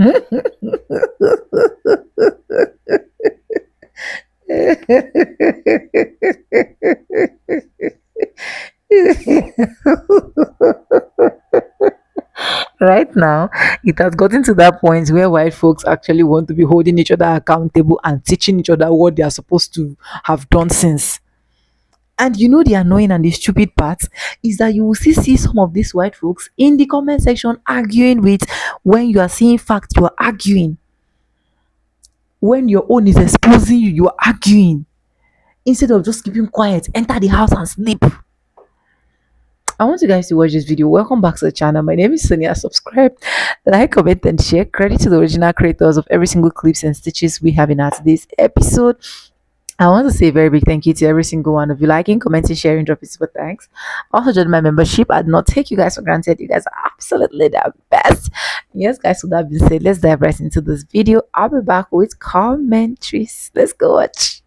Right now, it has gotten to that point where white folks actually want to be holding each other accountable and teaching each other what they are supposed to have done since. And you know the annoying and the stupid part is that you will see some of these white folks in the comment section arguing with when you are seeing facts, you are arguing. When your own is exposing you, you are arguing. Instead of just keeping quiet, enter the house and sleep. I want you guys to watch this video. Welcome back to the channel. My name is Sonia. Subscribe, like, comment, and share. Credit to the original creators of every single clips and stitches we have in our today's episode. I want to say a very big thank you to every single one of you liking, commenting, sharing, dropping super thanks. Also, join my membership. I do not take you guys for granted. You guys are absolutely the best. Yes, guys, with that being said, let's dive right into this video. I'll be back with commentaries. Let's go watch.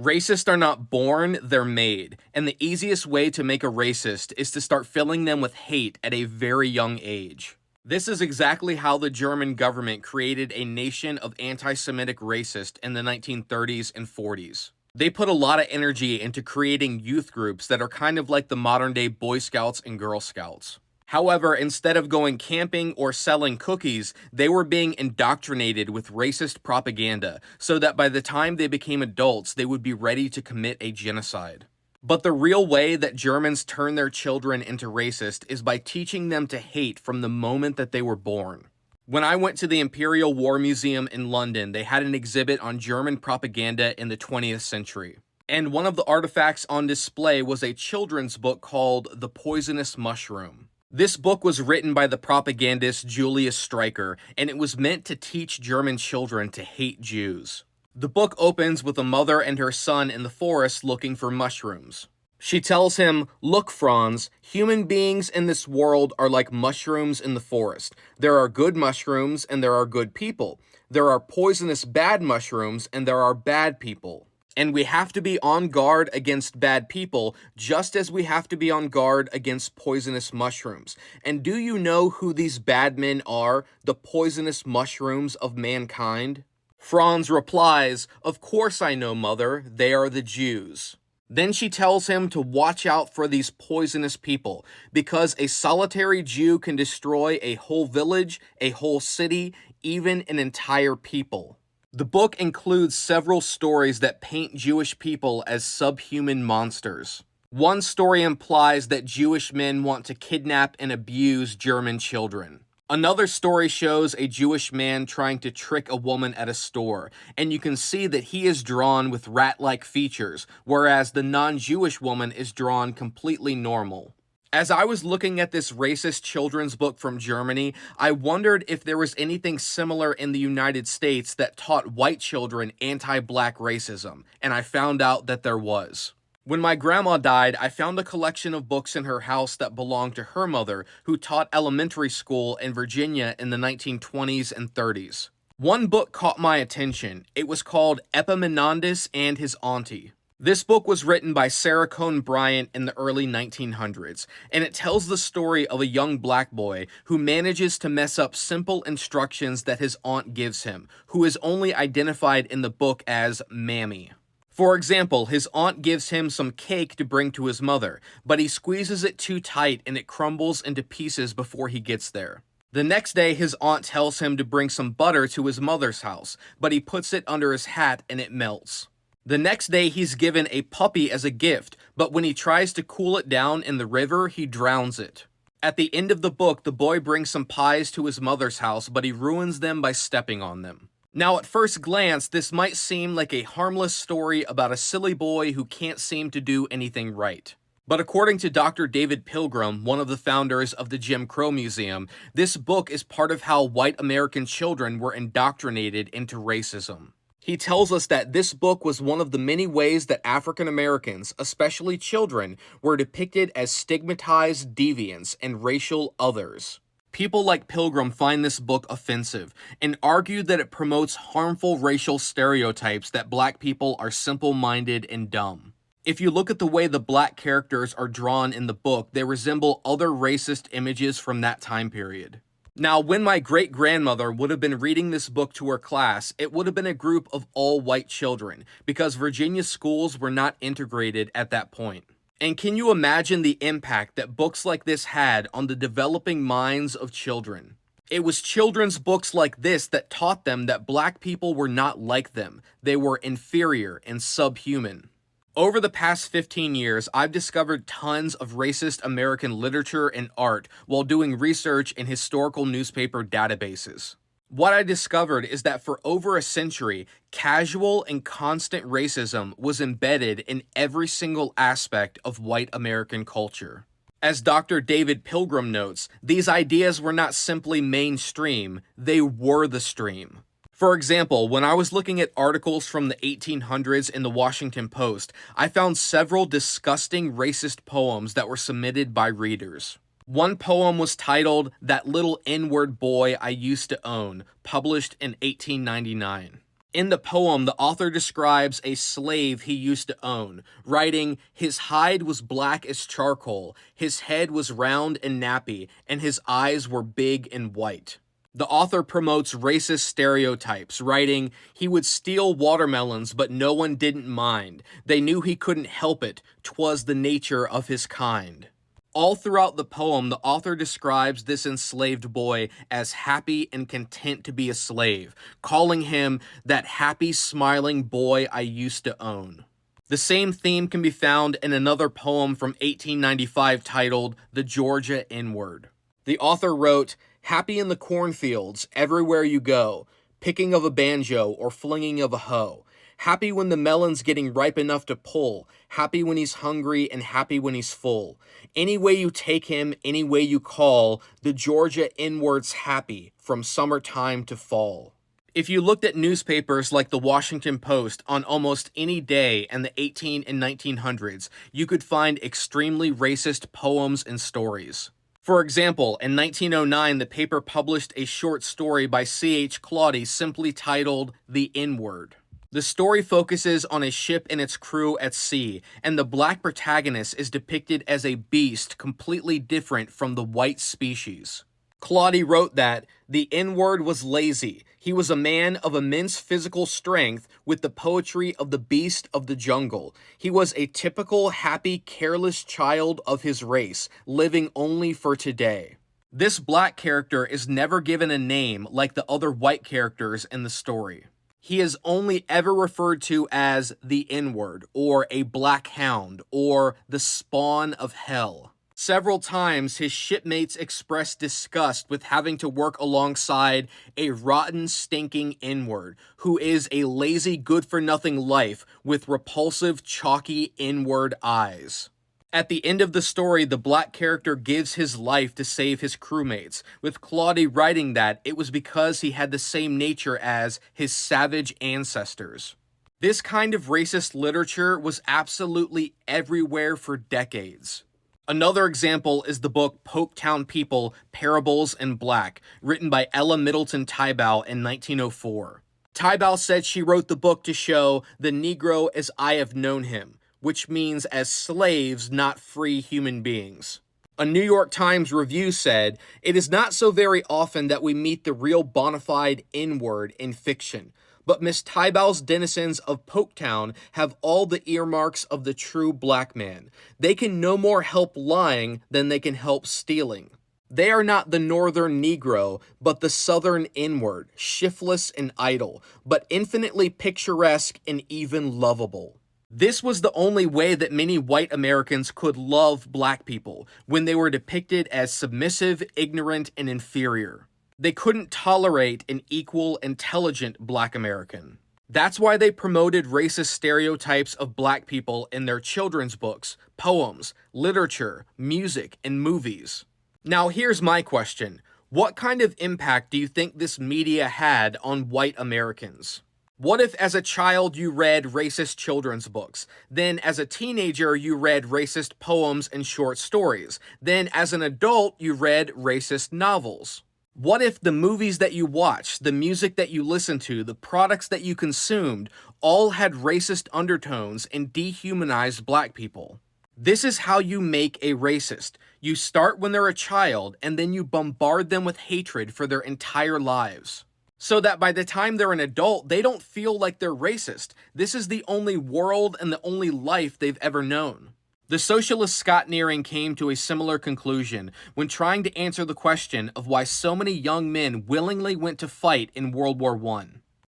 Racists are not born, they're made. And the easiest way to make a racist is to start filling them with hate at a very young age. This is exactly how the German government created a nation of anti-Semitic racists in the 1930s and 40s. They put a lot of energy into creating youth groups that are kind of like the modern-day Boy Scouts and Girl Scouts. However, instead of going camping or selling cookies, they were being indoctrinated with racist propaganda so that by the time they became adults, they would be ready to commit a genocide. But the real way that Germans turn their children into racist is by teaching them to hate from the moment that they were born. When I went to the Imperial War Museum in London, they had an exhibit on German propaganda in the 20th century. And one of the artifacts on display was a children's book called The Poisonous Mushroom. This book was written by the propagandist Julius Streicher, and it was meant to teach German children to hate Jews. The book opens with a mother and her son in the forest looking for mushrooms. She tells him, "Look, Franz, human beings in this world are like mushrooms in the forest. There are good mushrooms and there are good people. There are poisonous bad mushrooms and there are bad people. And we have to be on guard against bad people, just as we have to be on guard against poisonous mushrooms. And do you know who these bad men are, the poisonous mushrooms of mankind?" Franz replies, "Of course I know, mother, they are the Jews." Then she tells him to watch out for these poisonous people, because a solitary Jew can destroy a whole village, a whole city, even an entire people. The book includes several stories that paint Jewish people as subhuman monsters. One story implies that Jewish men want to kidnap and abuse German children. Another story shows a Jewish man trying to trick a woman at a store, and you can see that he is drawn with rat-like features, whereas the non-Jewish woman is drawn completely normal. As I was looking at this racist children's book from Germany, I wondered if there was anything similar in the United States that taught white children anti-black racism, and I found out that there was. When my grandma died, I found a collection of books in her house that belonged to her mother, who taught elementary school in Virginia in the 1920s and 30s. One book caught my attention. It was called Epaminondas and His Auntie. This book was written by Sarah Cohn Bryant in the early 1900s, and it tells the story of a young black boy who manages to mess up simple instructions that his aunt gives him, who is only identified in the book as Mammy. For example, his aunt gives him some cake to bring to his mother, but he squeezes it too tight and it crumbles into pieces before he gets there. The next day, his aunt tells him to bring some butter to his mother's house, but he puts it under his hat and it melts. The next day, he's given a puppy as a gift, but when he tries to cool it down in the river, he drowns it. At the end of the book, the boy brings some pies to his mother's house, but he ruins them by stepping on them. Now, at first glance, this might seem like a harmless story about a silly boy who can't seem to do anything right. But according to Dr. David Pilgrim, one of the founders of the Jim Crow Museum, this book is part of how white American children were indoctrinated into racism. He tells us that this book was one of the many ways that African Americans, especially children, were depicted as stigmatized deviants and racial others. People like Pilgrim find this book offensive and argue that it promotes harmful racial stereotypes that black people are simple-minded and dumb. If you look at the way the black characters are drawn in the book, they resemble other racist images from that time period. Now, when my great-grandmother would have been reading this book to her class, it would have been a group of all white children, because Virginia's schools were not integrated at that point. And can you imagine the impact that books like this had on the developing minds of children? It was children's books like this that taught them that black people were not like them. They were inferior and subhuman. Over the past 15 years, I've discovered tons of racist American literature and art while doing research in historical newspaper databases. What I discovered is that for over a century, casual and constant racism was embedded in every single aspect of white American culture. As Dr. David Pilgrim notes, these ideas were not simply mainstream, they were the stream. For example, when I was looking at articles from the 1800s in the Washington Post, I found several disgusting racist poems that were submitted by readers. One poem was titled, "That Little N-Word Boy I Used to Own," published in 1899. In the poem, the author describes a slave he used to own, writing, "His hide was black as charcoal, his head was round and nappy, and his eyes were big and white." The author promotes racist stereotypes, writing, "He would steal watermelons, but no one didn't mind. They knew he couldn't help it. 'Twas the nature of his kind." All throughout the poem, the author describes this enslaved boy as happy and content to be a slave, calling him that happy, smiling boy I used to own. The same theme can be found in another poem from 1895 titled "The Georgia N-Word." The author wrote, "Happy in the cornfields, everywhere you go, picking of a banjo or flinging of a hoe. Happy when the melon's getting ripe enough to pull, happy when he's hungry and happy when he's full. Any way you take him, any way you call, the Georgia N-word's happy, from summertime to fall." If you looked at newspapers like the Washington Post on almost any day in the 18 and 1900s, you could find extremely racist poems and stories. For example, in 1909, the paper published a short story by C.H. Claudy simply titled "The N-Word." The story focuses on a ship and its crew at sea, and the black protagonist is depicted as a beast completely different from the white species. Claudy wrote that the N-word was lazy. He was a man of immense physical strength with the poetry of the beast of the jungle. He was a typical, happy, careless child of his race, living only for today. This black character is never given a name like the other white characters in the story. He is only ever referred to as the N-word, or a black hound, or the spawn of hell. Several times, his shipmates expressed disgust with having to work alongside a rotten, stinking N-word, who is a lazy, good-for-nothing life with repulsive, chalky N-word eyes. At the end of the story, the black character gives his life to save his crewmates, with Claudy writing that it was because he had the same nature as his savage ancestors. This kind of racist literature was absolutely everywhere for decades. Another example is the book Poketown People, Parables in Black, written by Ella Middleton Tybau in 1904. Tybau said she wrote the book to show the Negro as I have known him, which means as slaves, not free human beings. A New York Times review said, "It is not so very often that we meet the real bona fide N-word in fiction, but Miss Tybau's denizens of Poketown have all the earmarks of the true black man. They can no more help lying than they can help stealing. They are not the northern Negro, but the southern N-word, shiftless and idle, but infinitely picturesque and even lovable." This was the only way that many white Americans could love black people, when they were depicted as submissive, ignorant, and inferior. They couldn't tolerate an equal, intelligent black American. That's why they promoted racist stereotypes of black people in their children's books, poems, literature, music, and movies. Now here's my question. What kind of impact do you think this media had on white Americans? What if as a child you read racist children's books, then as a teenager you read racist poems and short stories, then as an adult you read racist novels? What if the movies that you watched, the music that you listened to, the products that you consumed, all had racist undertones and dehumanized black people? This is how you make a racist. You start when they're a child, and then you bombard them with hatred for their entire lives. So that by the time they're an adult, they don't feel like they're racist. This is the only world and the only life they've ever known. The socialist Scott Nearing came to a similar conclusion when trying to answer the question of why so many young men willingly went to fight in World War I.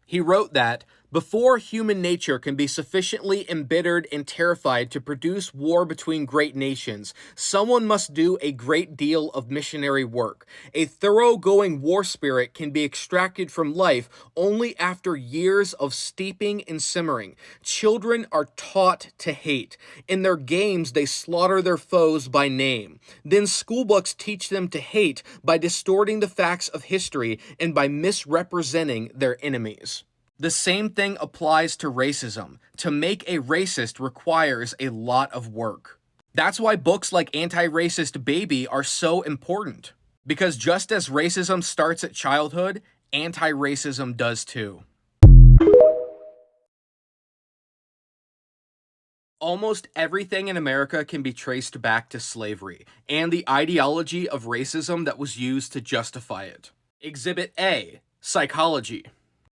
He wrote that, before human nature can be sufficiently embittered and terrified to produce war between great nations, someone must do a great deal of missionary work. A thoroughgoing war spirit can be extracted from life only after years of steeping and simmering. Children are taught to hate. In their games, they slaughter their foes by name. Then schoolbooks teach them to hate by distorting the facts of history and by misrepresenting their enemies. The same thing applies to racism. To make a racist requires a lot of work. That's why books like Anti-Racist Baby are so important. Because just as racism starts at childhood, anti-racism does too. Almost everything in America can be traced back to slavery and the ideology of racism that was used to justify it. Exhibit A, psychology.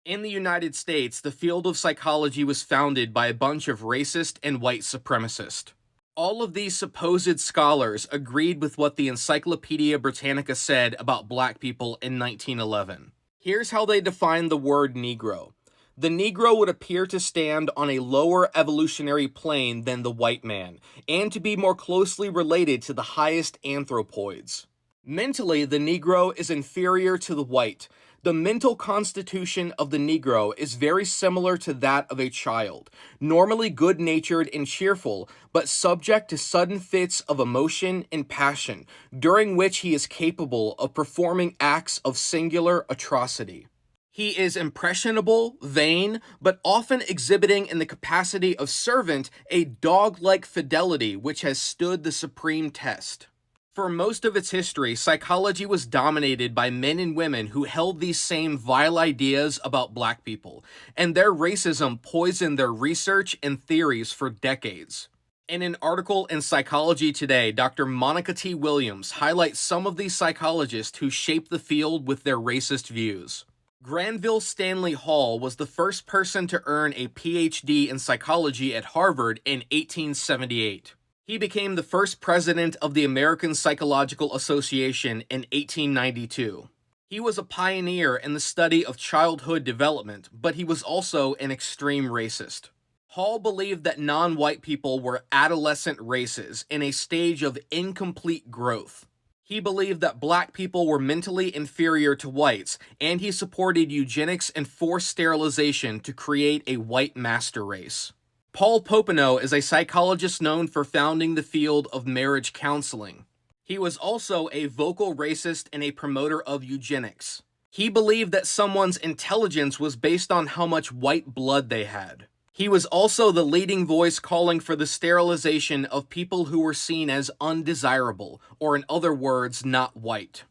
In the United States, the field of psychology was founded by a bunch of racist and white supremacists. All of these supposed scholars agreed with what the Encyclopedia Britannica said about black people in 1911. Here's how they defined the word Negro. The Negro would appear to stand on a lower evolutionary plane than the white man, and to be more closely related to the highest anthropoids. Mentally, the Negro is inferior to the white. The mental constitution of the Negro is very similar to that of a child, normally good-natured and cheerful, but subject to sudden fits of emotion and passion, during which he is capable of performing acts of singular atrocity. He is impressionable, vain, but often exhibiting in the capacity of servant a dog-like fidelity which has stood the supreme test. For most of its history, psychology was dominated by men and women who held these same vile ideas about black people, and their racism poisoned their research and theories for decades. In an article in Psychology Today, Dr. Monica T. Williams highlights some of these psychologists who shaped the field with their racist views. Granville Stanley Hall was the first person to earn a PhD in psychology at Harvard in 1878. He became the first president of the American Psychological Association in 1892. He was a pioneer in the study of childhood development, but he was also an extreme racist. Hall believed that non-white people were adolescent races in a stage of incomplete growth. He believed that black people were mentally inferior to whites, and he supported eugenics and forced sterilization to create a white master race. Paul Popenoe is a psychologist known for founding the field of marriage counseling. He was also a vocal racist and a promoter of eugenics. He believed that someone's intelligence was based on how much white blood they had. He was also the leading voice calling for the sterilization of people who were seen as undesirable, or in other words, not white.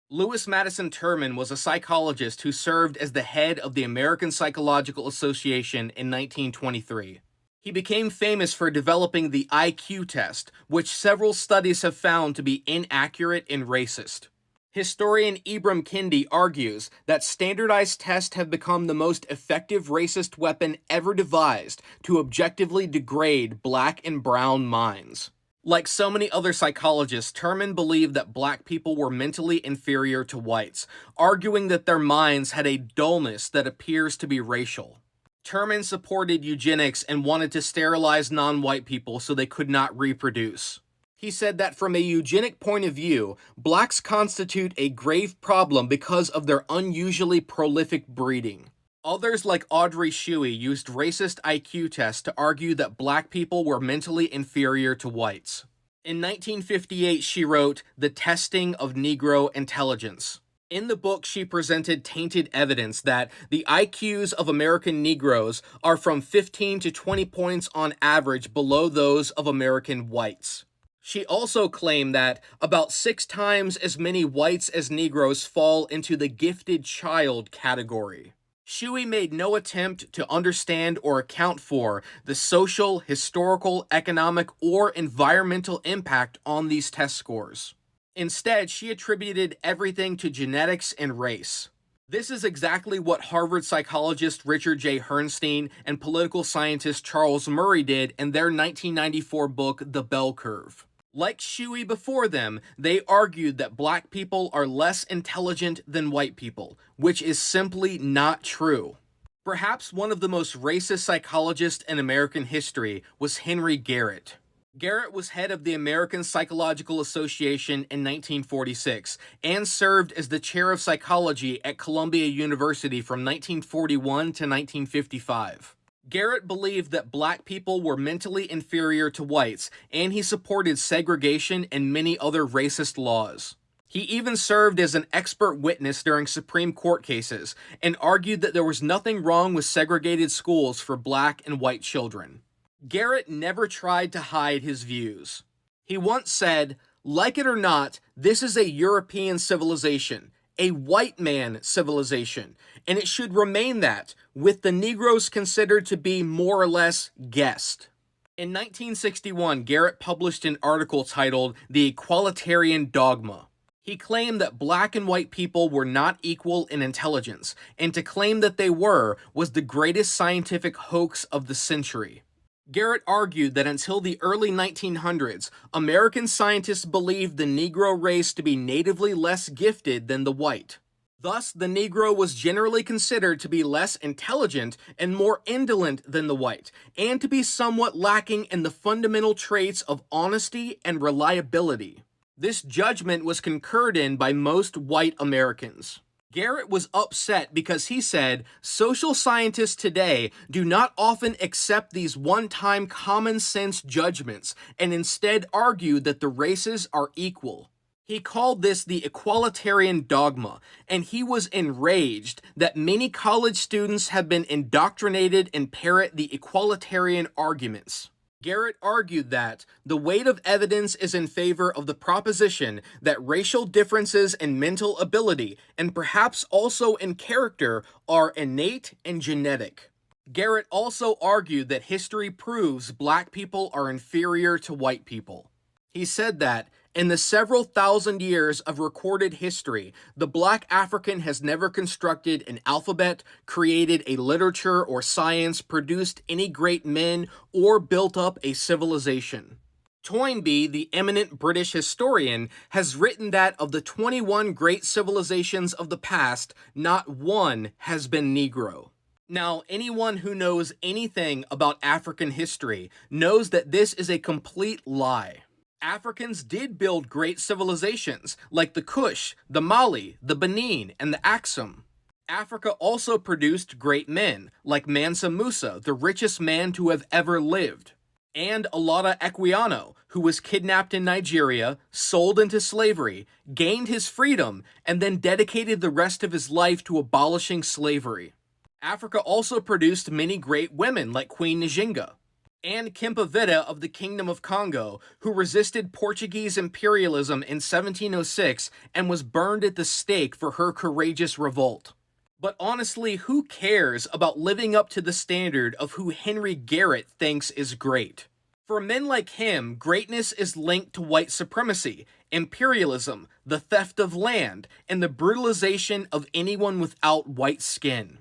Lewis Madison Terman was a psychologist who served as the head of the American Psychological Association in 1923. He became famous for developing the IQ test, which several studies have found to be inaccurate and racist. Historian Ibram Kendi argues that standardized tests have become the most effective racist weapon ever devised to objectively degrade black and brown minds. Like so many other psychologists, Terman believed that black people were mentally inferior to whites, arguing that their minds had a dullness that appears to be racial. Terman supported eugenics and wanted to sterilize non-white people so they could not reproduce. He said that from a eugenic point of view, blacks constitute a grave problem because of their unusually prolific breeding. Others like Audrey Shuey used racist IQ tests to argue that black people were mentally inferior to whites. In 1958, she wrote The Testing of Negro Intelligence. In the book, she presented tainted evidence that the IQs of American Negroes are from 15 to 20 points on average below those of American whites. She also claimed that about 6 times as many whites as Negroes fall into the gifted child category. Shuey made no attempt to understand or account for the social, historical, economic, or environmental impact on these test scores. Instead, she attributed everything to genetics and race. This is exactly what Harvard psychologist Richard J. Herrnstein and political scientist Charles Murray did in their 1994 book, The Bell Curve. Like Shuey before them, they argued that black people are less intelligent than white people, which is simply not true. Perhaps one of the most racist psychologists in American history was Henry Garrett. Garrett was head of the American Psychological Association in 1946 and served as the chair of psychology at Columbia University from 1941 to 1955. Garrett believed that black people were mentally inferior to whites, and he supported segregation and many other racist laws. He even served as an expert witness during Supreme Court cases and argued that there was nothing wrong with segregated schools for black and white children. Garrett never tried to hide his views. He once said, "Like it or not, this is a European civilization, a white man civilization, and it should remain that, with the Negroes considered to be more or less guest." In 1961, Garrett published an article titled "The Equalitarian Dogma." He claimed that black and white people were not equal in intelligence, and to claim that they were was the greatest scientific hoax of the century. Garrett argued that until the early 1900s, American scientists believed the Negro race to be natively less gifted than the white. Thus, the Negro was generally considered to be less intelligent and more indolent than the white, and to be somewhat lacking in the fundamental traits of honesty and reliability. This judgment was concurred in by most white Americans. Garrett was upset because he said, social scientists today do not often accept these one-time common sense judgments and instead argue that the races are equal. He called this the equalitarian dogma, and he was enraged that many college students have been indoctrinated and parrot the equalitarian arguments. Garrett argued that the weight of evidence is in favor of the proposition that racial differences in mental ability, and perhaps also in character, are innate and genetic. Garrett also argued that history proves black people are inferior to white people. He said that, in the several thousand years of recorded history, the black African has never constructed an alphabet, created a literature or science, produced any great men, or built up a civilization. Toynbee, the eminent British historian, has written that of the 21 great civilizations of the past, not one has been Negro. Now, anyone who knows anything about African history knows that this is a complete lie. Africans did build great civilizations like the Kush, the Mali, the Benin, and the Axum. Africa also produced great men like Mansa Musa, the richest man to have ever lived, and Olaudah Equiano, who was kidnapped in Nigeria, sold into slavery, gained his freedom, and then dedicated the rest of his life to abolishing slavery. Africa also produced many great women like Queen Njinga, and Kempavita of the Kingdom of Congo, who resisted Portuguese imperialism in 1706 and was burned at the stake for her courageous revolt. But honestly, who cares about living up to the standard of who Henry Garrett thinks is great? For men like him, greatness is linked to white supremacy, imperialism, the theft of land, and the brutalization of anyone without white skin.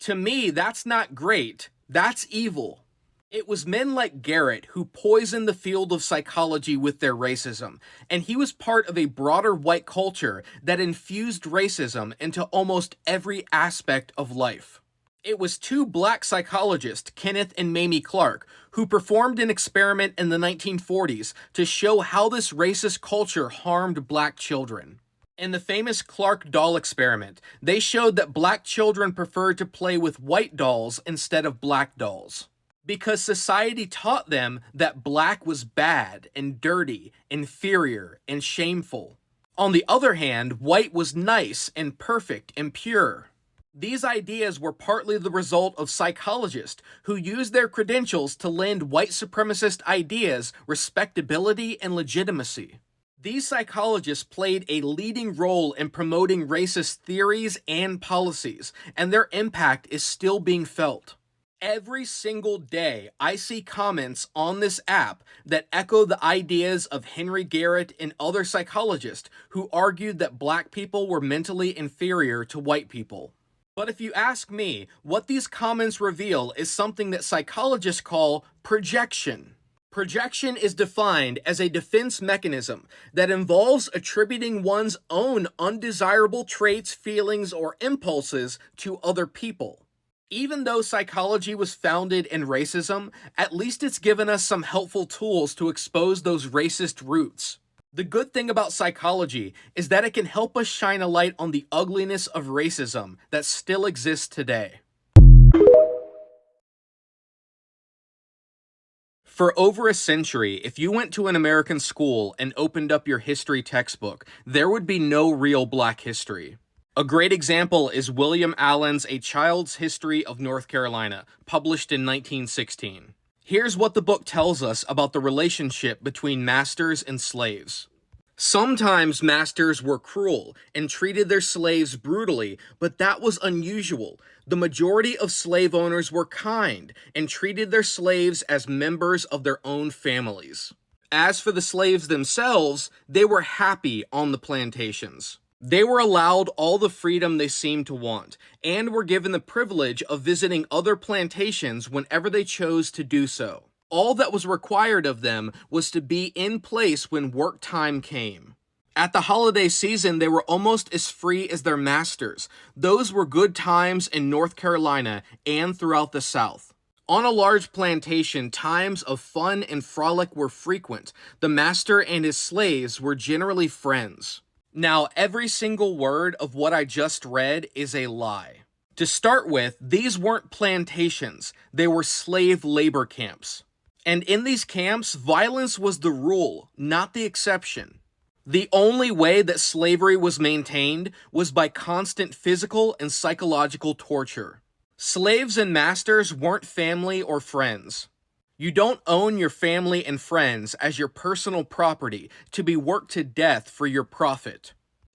To me, that's not great, that's evil. It was men like Garrett who poisoned the field of psychology with their racism, and he was part of a broader white culture that infused racism into almost every aspect of life. It was two black psychologists, Kenneth and Mamie Clark, who performed an experiment in the 1940s to show how this racist culture harmed black children. In the famous Clark doll experiment, they showed that black children preferred to play with white dolls instead of black dolls, because society taught them that black was bad and dirty, inferior, and shameful. On the other hand, white was nice and perfect and pure. These ideas were partly the result of psychologists who used their credentials to lend white supremacist ideas respectability and legitimacy. These psychologists played a leading role in promoting racist theories and policies, and their impact is still being felt. Every single day, I see comments on this app that echo the ideas of Henry Garrett and other psychologists who argued that black people were mentally inferior to white people. But if you ask me, what these comments reveal is something that psychologists call projection. Projection is defined as a defense mechanism that involves attributing one's own undesirable traits, feelings, or impulses to other people. Even though psychology was founded in racism, at least it's given us some helpful tools to expose those racist roots. The good thing about psychology is that it can help us shine a light on the ugliness of racism that still exists today. For over a century, if you went to an American school and opened up your history textbook, there would be no real black history. A great example is William Allen's A Child's History of North Carolina, published in 1916. Here's what the book tells us about the relationship between masters and slaves. Sometimes masters were cruel and treated their slaves brutally, but that was unusual. The majority of slave owners were kind and treated their slaves as members of their own families. As for the slaves themselves, they were happy on the plantations. They were allowed all the freedom they seemed to want, and were given the privilege of visiting other plantations whenever they chose to do so. All that was required of them was to be in place when work time came. At the holiday season, they were almost as free as their masters. Those were good times in North Carolina and throughout the South. On a large plantation, times of fun and frolic were frequent. The master and his slaves were generally friends. Now, every single word of what I just read is a lie. To start with, these weren't plantations, they were slave labor camps. And in these camps, violence was the rule, not the exception. The only way that slavery was maintained was by constant physical and psychological torture. Slaves and masters weren't family or friends. You don't own your family and friends as your personal property to be worked to death for your profit.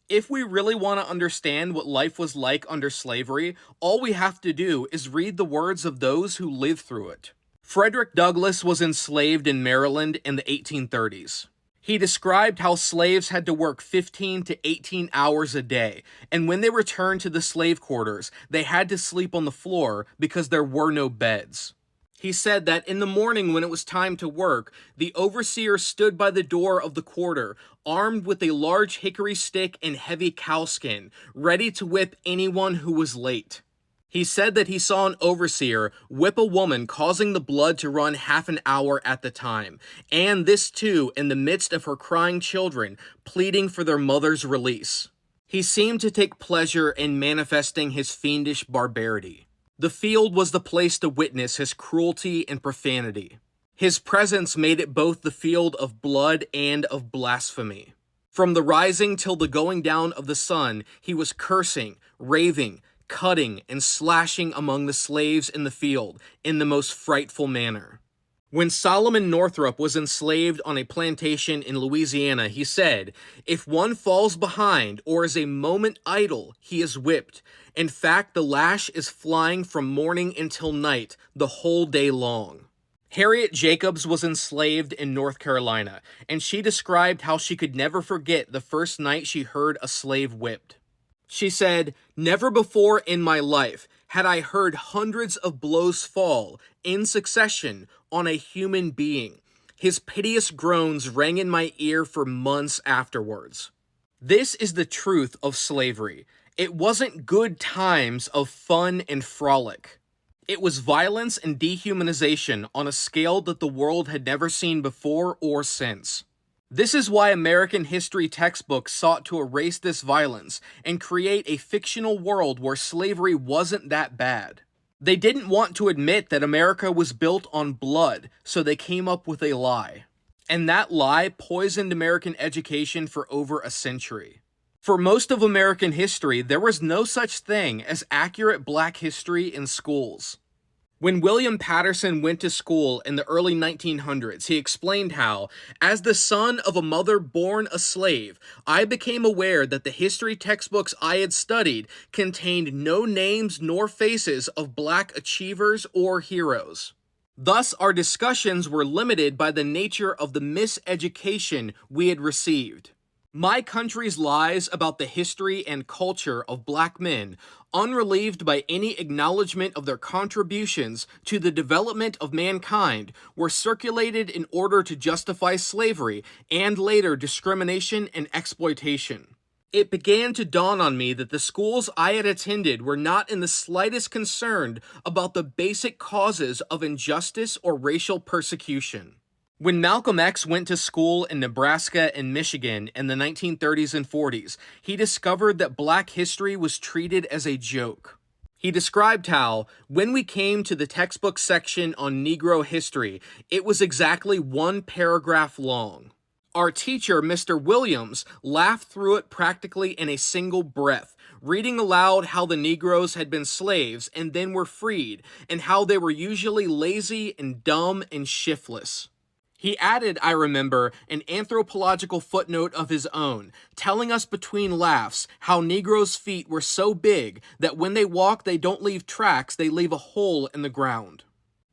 If we really want to understand what life was like under slavery, all we have to do is read the words of those who lived through it. Frederick Douglass was enslaved in Maryland in the 1830s. He described how slaves had to work 15 to 18 hours a day, and when they returned to the slave quarters, they had to sleep on the floor because there were no beds. He said that in the morning when it was time to work, the overseer stood by the door of the quarter, armed with a large hickory stick and heavy cowskin, ready to whip anyone who was late. He said that he saw an overseer whip a woman, causing the blood to run half an hour at the time, and this too in the midst of her crying children, pleading for their mother's release. He seemed to take pleasure in manifesting his fiendish barbarity. The field was the place to witness his cruelty and profanity. His presence made it both the field of blood and of blasphemy. From the rising till the going down of the sun, he was cursing, raving, cutting, and slashing among the slaves in the field in the most frightful manner. When Solomon Northrop was enslaved on a plantation in Louisiana, he said, "If one falls behind or is a moment idle, he is whipped. In fact, the lash is flying from morning until night, the whole day long." Harriet Jacobs was enslaved in North Carolina, and she described how she could never forget the first night she heard a slave whipped. She said, "Never before in my life had I heard hundreds of blows fall in succession on a human being. His piteous groans rang in my ear for months afterwards." This is the truth of slavery. It wasn't good times of fun and frolic. It was violence and dehumanization on a scale that the world had never seen before or since. This is why American history textbooks sought to erase this violence and create a fictional world where slavery wasn't that bad. They didn't want to admit that America was built on blood, so they came up with a lie. And that lie poisoned American education for over a century. For most of American history, there was no such thing as accurate black history in schools. When William Patterson went to school in the early 1900s, he explained how, as the son of a mother born a slave, I became aware that the history textbooks I had studied contained no names nor faces of black achievers or heroes. Thus, our discussions were limited by the nature of the miseducation we had received. My country's lies about the history and culture of black men, unrelieved by any acknowledgement of their contributions to the development of mankind, were circulated in order to justify slavery and later discrimination and exploitation. It began to dawn on me that the schools I had attended were not in the slightest concerned about the basic causes of injustice or racial persecution. When Malcolm X went to school in Nebraska and Michigan in the 1930s and 40s, he discovered that black history was treated as a joke. He described how, when we came to the textbook section on Negro history, it was exactly one paragraph long. Our teacher, Mr. Williams, laughed through it practically in a single breath, reading aloud how the Negroes had been slaves and then were freed, and how they were usually lazy and dumb and shiftless. He added, I remember, an anthropological footnote of his own, telling us between laughs how Negroes' feet were so big that when they walk they don't leave tracks, they leave a hole in the ground.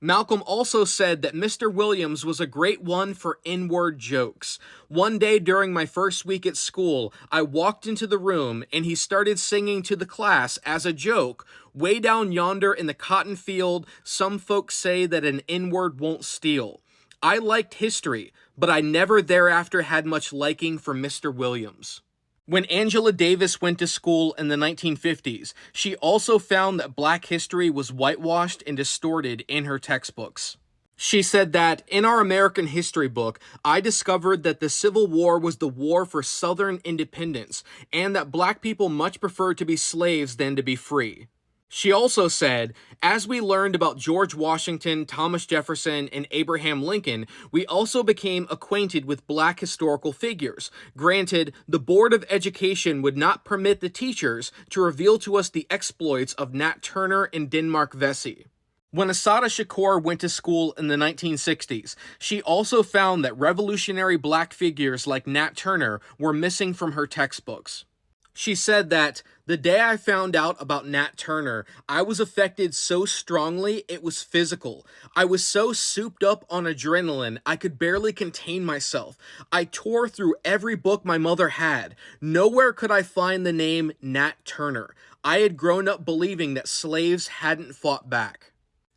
Malcolm also said that Mr. Williams was a great one for inward jokes. One day during my first week at school, I walked into the room and he started singing to the class as a joke, "Way down yonder in the cotton field, some folks say that an inward won't steal." I liked history, but I never thereafter had much liking for Mr. Williams. When Angela Davis went to school in the 1950s, she also found that black history was whitewashed and distorted in her textbooks. She said that, in our American history book, I discovered that the Civil War was the war for Southern independence, and that black people much preferred to be slaves than to be free. She also said, as we learned about George Washington, Thomas Jefferson, and Abraham Lincoln, we also became acquainted with black historical figures. Granted, the Board of Education would not permit the teachers to reveal to us the exploits of Nat Turner and Denmark Vesey. When Assata Shakur went to school in the 1960s, she also found that revolutionary black figures like Nat Turner were missing from her textbooks. She said that, the day I found out about Nat Turner, I was affected so strongly it was physical. I was so souped up on adrenaline, I could barely contain myself. I tore through every book my mother had. Nowhere could I find the name Nat Turner. I had grown up believing that slaves hadn't fought back.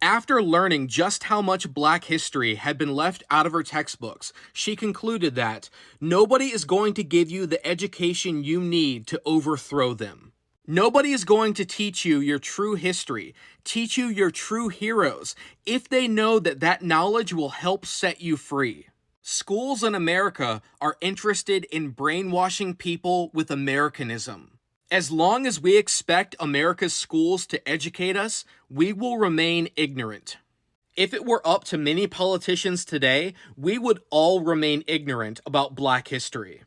After learning just how much black history had been left out of her textbooks, she concluded that nobody is going to give you the education you need to overthrow them. Nobody is going to teach you your true history, teach you your true heroes, if they know that that knowledge will help set you free. Schools in America are interested in brainwashing people with Americanism. As long as we expect America's schools to educate us, we will remain ignorant. If it were up to many politicians today, we would all remain ignorant about black history.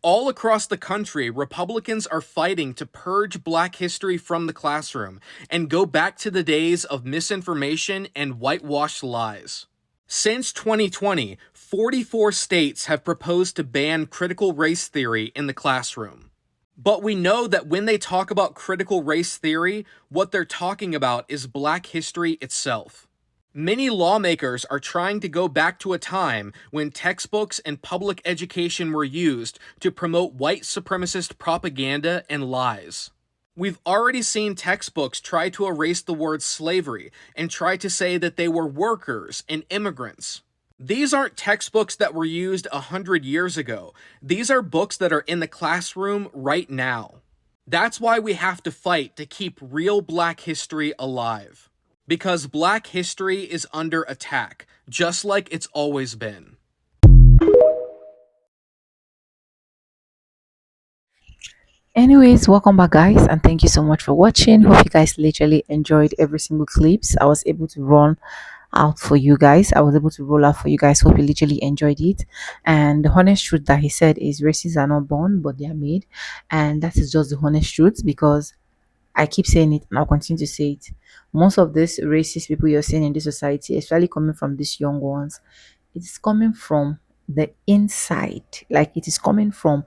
All across the country, Republicans are fighting to purge black history from the classroom and go back to the days of misinformation and whitewashed lies. Since 2020, 44 states have proposed to ban critical race theory in the classroom. But we know that when they talk about critical race theory, what they're talking about is black history itself. Many lawmakers are trying to go back to a time when textbooks and public education were used to promote white supremacist propaganda and lies. We've already seen textbooks try to erase the word slavery and try to say that they were workers and immigrants. These aren't textbooks that were used 100 years ago. These are books that are in the classroom right now. That's why we have to fight to keep real black history alive. Because black history is under attack, just like it's always been. Anyways, welcome back, guys, and thank you so much for watching. Hope you guys literally enjoyed every single clips I was able to run out for you guys. I was able to roll out for you guys. Hope you literally enjoyed it. And the honest truth that he said is races are not born, but they are made, and that is just the honest truth, because I keep saying it and I'll continue to say it. Most of these racist people you're seeing in this society, especially coming from these young ones, it is coming from the inside. Like it is coming from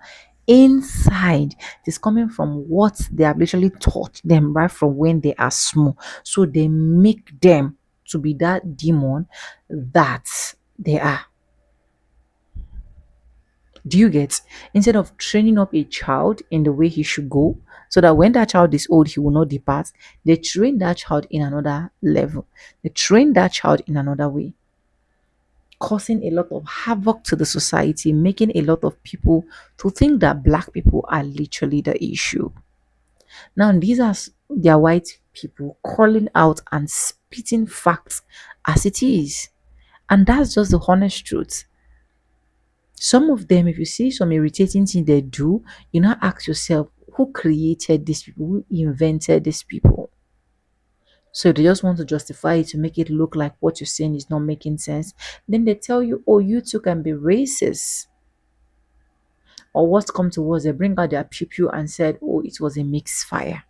inside. It is coming from what they have literally taught them right from when they are small. So they make them to be that demon that they are. Do you get? Instead of training up a child in the way he should go, so that when that child is old, he will not depart, they train that child in another level. They train that child in another way, causing a lot of havoc to the society, making a lot of people to think that black people are literally the issue. Now, these are their white people calling out and spitting facts as it is. And that's just the honest truth. Some of them, if you see some irritating thing they do, you now ask yourself, who created these people? Who invented these people? So they just want to justify it to make it look like what you're saying is not making sense. Then they tell you, oh, you too can be racist. Or what's come to worse, they bring out their pew pew and said, oh, it was a mixed fire.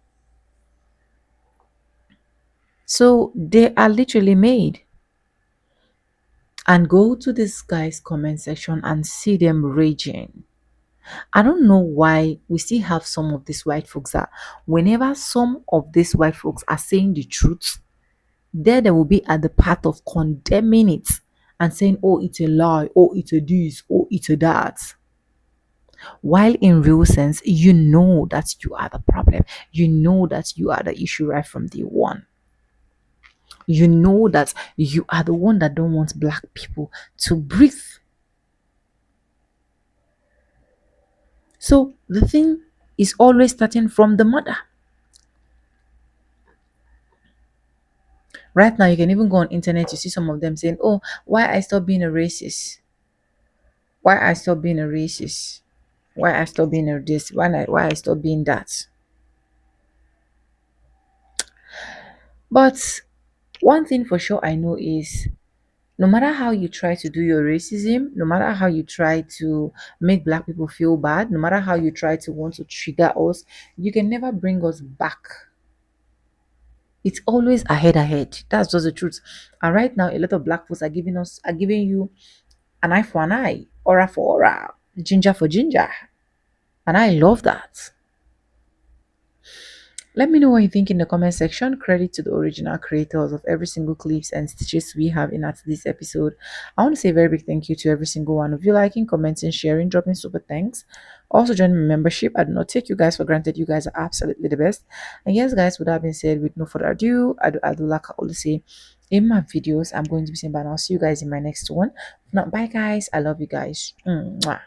So they are literally made. And go to this guy's comment section and see them raging. I don't know why we still have some of these white folks that whenever some of these white folks are saying the truth, there they will be at the part of condemning it and saying, oh, it's a lie, oh, it's a this, oh, it's a that. While in real sense, you know that you are the problem. You know that you are the issue right from day one. You know that you are the one that don't want black people to breathe. So the thing is always starting from the mother. Right now, you can even go on internet, you see some of them saying, oh, why I stop being a racist? Why I stop being a racist? Why I stop being a this? Why I stop being that? But one thing for sure I know is no matter how you try to do your racism, no matter how you try to make black people feel bad, no matter how you try to want to trigger us, you can never bring us back. It's always ahead. That's just the truth. And right now, a lot of black folks are giving you an eye for an eye, aura for aura, ginger for ginger. And I love that. Let me know what you think in the comment section. Credit to the original creators of every single clips and stitches we have in at this episode. I want to say a very big thank you to every single one of you liking, commenting, sharing, dropping super thanks. Also join my membership. I do not take you guys for granted. You guys are absolutely the best. And yes, guys, with that being said, with no further ado, I do like I always say in my videos, I'm going to be saying bye now. See you guys in my next one. Now, bye guys. I love you guys. Mwah.